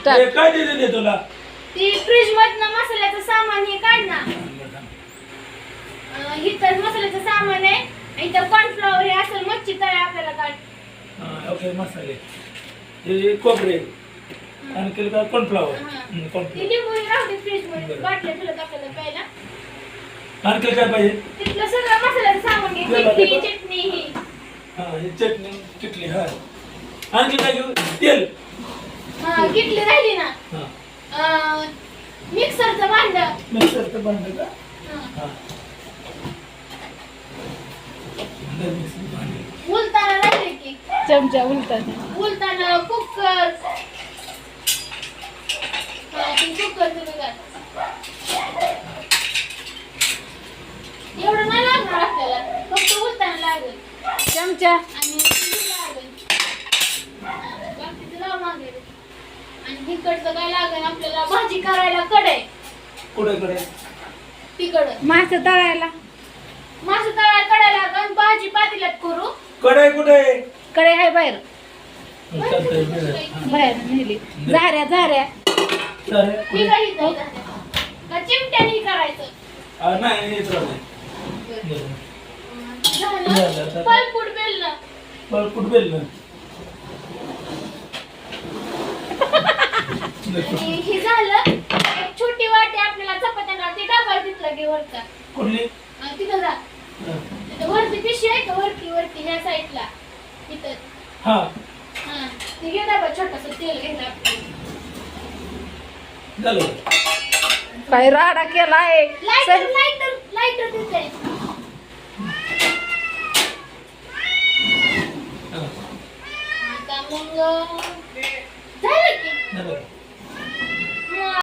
हे काय दिले तुला? ती फ्रीज मधनं मसाल्याचं सामान हे काढ ना. इथं मसाल्याचं सामान आहे. इथं कॉर्नफ्लॉवर हे असेल मच्छी तळी आपल्याला काढ. ओके मसाले हे खोबरे आणखी काय कॉर्नफ्लॉवर ती लिंबू राहू दे फ्रीज मध्ये बाटल्या तुला टाकायला प्यायला. आणखी काय पाहिजे? तिथलं सगळं मसाल्याचं सामान घे. मिठी चटणी ही हे चटणी किटली हा आणखी काय घेऊ? तेल किटली राहिली ना. मिक्सरचं भांड. मिक्सरचं भांड का? उलताना राहिले की चमचा उलताना कुकर. कुकर तुम्ही घाल. एवढं नाही लागणार आपल्याला फक्त उलताना लागेल चमचा आणि लागेल बाकीचं लाव मागे. आणि इकडचं काय लागेल आपल्याला भाजी करायला कढई. कुठे तिकडं मासे तळायला मासे तळायला कढई लागेल. भाजी पातेल्यात करू. कढई कुठे? कडे आहे बाहेर चालतंय बाहेर नेली. झाऱ्या ही काही का चिमट्याने करायचं नाही येत झालं. फलफूट बेलणं. फलफूट बेलणं आणि हे झालं. एक छोटी वाटी आपल्याला चपात्यांना ते डबा तिथला घे वरचा. कुठली? तिथं जा. तिथं वरती पिशवी आहे का? वरती ह्या साईडला तिथं. हा ते घे डबा छोटासा तेल घ्यायला झालं. काय राडा केलाय. लाईटर तिथे. आता मग झालं की